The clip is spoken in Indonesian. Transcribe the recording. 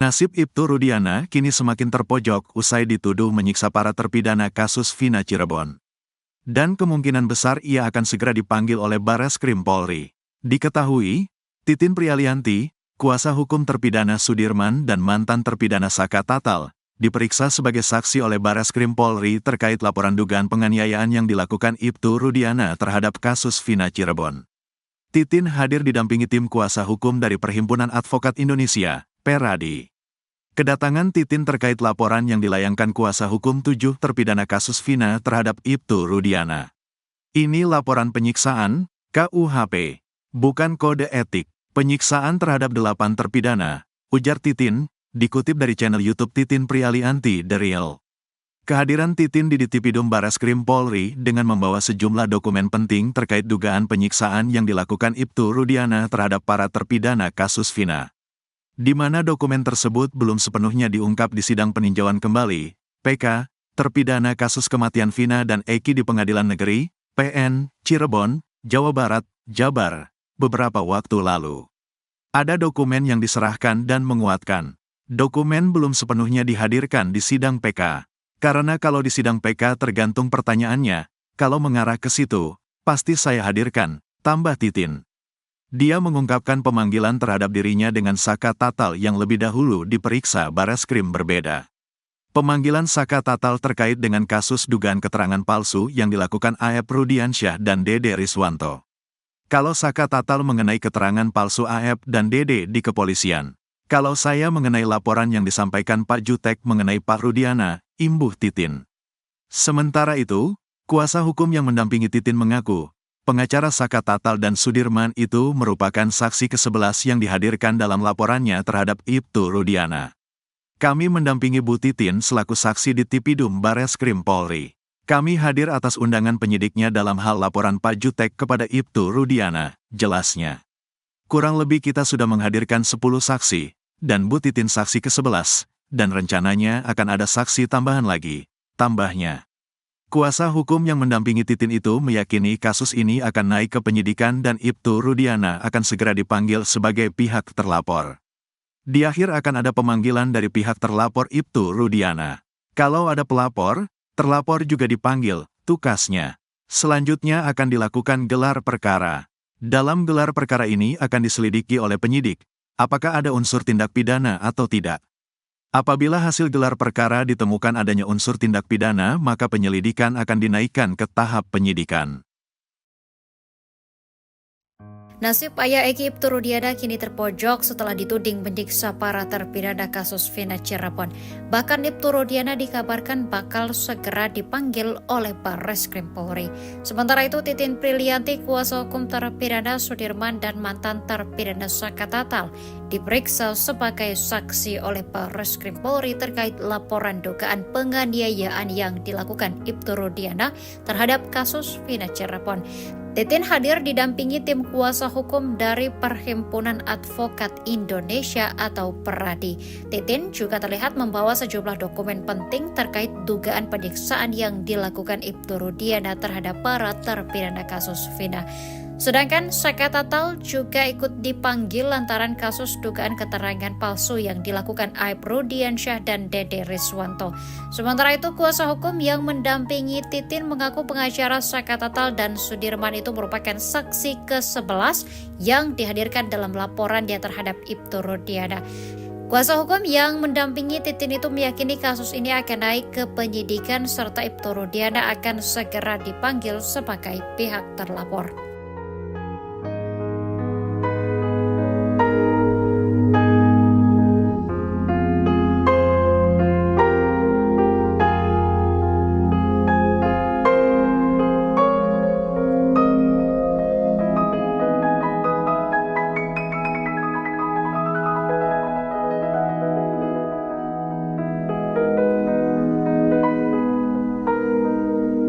Nasib Ibtu Rudiana kini semakin terpojok usai dituduh menyiksa para terpidana kasus Vina Cirebon. Dan kemungkinan besar ia akan segera dipanggil oleh Barreskrim Polri. Diketahui, Titin Prialianti, kuasa hukum terpidana Sudirman dan mantan terpidana Saka Tatal, diperiksa sebagai saksi oleh Barreskrim Polri terkait laporan dugaan penganiayaan yang dilakukan Ibtu Rudiana terhadap kasus Vina Cirebon. Titin hadir didampingi tim kuasa hukum dari Perhimpunan Advokat Indonesia, Peradi. Kedatangan Titin terkait laporan yang dilayangkan kuasa hukum 7 terpidana kasus Vina terhadap Ibtu Rudiana. Ini laporan penyiksaan, KUHP, bukan kode etik. Penyiksaan terhadap 8 terpidana, ujar Titin, dikutip dari channel YouTube Titin Prialianti The Real. Kehadiran Titin di Ditipidum Barreskrim Polri dengan membawa sejumlah dokumen penting terkait dugaan penyiksaan yang dilakukan Ibtu Rudiana terhadap para terpidana kasus Vina. Di mana dokumen tersebut belum sepenuhnya diungkap di sidang peninjauan kembali, PK, terpidana kasus kematian Vina dan Eki di Pengadilan Negeri, PN, Cirebon, Jawa Barat, Jabar, beberapa waktu lalu. Ada dokumen yang diserahkan dan menguatkan. Dokumen belum sepenuhnya dihadirkan di sidang PK. Karena kalau di sidang PK tergantung pertanyaannya, kalau mengarah ke situ, pasti saya hadirkan, tambah Titin. Dia mengungkapkan pemanggilan terhadap dirinya dengan Saka Tatal yang lebih dahulu diperiksa Barreskrim berbeda. Pemanggilan Saka Tatal terkait dengan kasus dugaan keterangan palsu yang dilakukan Aep Rudiansyah dan Dede Riswanto. Kalau Saka Tatal mengenai keterangan palsu Aep dan Dede di kepolisian. Kalau saya mengenai laporan yang disampaikan Pak Jutek mengenai Pak Rudiana, imbuh Titin. Sementara itu, kuasa hukum yang mendampingi Titin mengaku, pengacara Saka Tatal dan Sudirman itu merupakan saksi ke-11 yang dihadirkan dalam laporannya terhadap Ibtu Rudiana. Kami mendampingi Bu Titin selaku saksi di Tipidum Barreskrim Polri. Kami hadir atas undangan penyidiknya dalam hal laporan Pak Jutek kepada Ibtu Rudiana, jelasnya. Kurang lebih kita sudah menghadirkan 10 saksi, dan Bu Titin saksi ke-11, dan rencananya akan ada saksi tambahan lagi, tambahnya. Kuasa hukum yang mendampingi Titin itu meyakini kasus ini akan naik ke penyidikan dan Ibtu Rudiana akan segera dipanggil sebagai pihak terlapor. Di akhir akan ada pemanggilan dari pihak terlapor Ibtu Rudiana. Kalau ada pelapor, terlapor juga dipanggil, tukasnya. Selanjutnya akan dilakukan gelar perkara. Dalam gelar perkara ini akan diselidiki oleh penyidik, apakah ada unsur tindak pidana atau tidak. Apabila hasil gelar perkara ditemukan adanya unsur tindak pidana, maka penyelidikan akan dinaikkan ke tahap penyidikan. Nasib ayah Eki Ibtu Rudiana kini terpojok setelah dituding menyiksa para terpidana kasus Vina Cirebon. Bahkan Ibtu Rudiana dikabarkan bakal segera dipanggil oleh Barreskrim Polri. Sementara itu Titin Prialianti, kuasa hukum terpidana Sudirman dan mantan terpidana Saka Tatal, diperiksa sebagai saksi oleh Barreskrim Polri terkait laporan dugaan penganiayaan yang dilakukan Ibtu Rudiana terhadap kasus Vina Cirebon. Titin hadir didampingi tim kuasa hukum dari Perhimpunan Advokat Indonesia atau Peradi. Titin juga terlihat membawa sejumlah dokumen penting terkait dugaan penyiksaan yang dilakukan Ibtu Rudiana terhadap para terpidana kasus Vina. Sedangkan Saka Tatal juga ikut dipanggil lantaran kasus dugaan keterangan palsu yang dilakukan Aep Rudiansyah dan Dede Riswanto. Sementara itu, kuasa hukum yang mendampingi Titin mengaku pengacara Saka Tatal dan Sudirman itu merupakan saksi ke-11 yang dihadirkan dalam laporan dia terhadap Ibtu Rudiana. Kuasa hukum yang mendampingi Titin itu meyakini kasus ini akan naik ke penyidikan serta Ibtu Rudiana akan segera dipanggil sebagai pihak terlapor.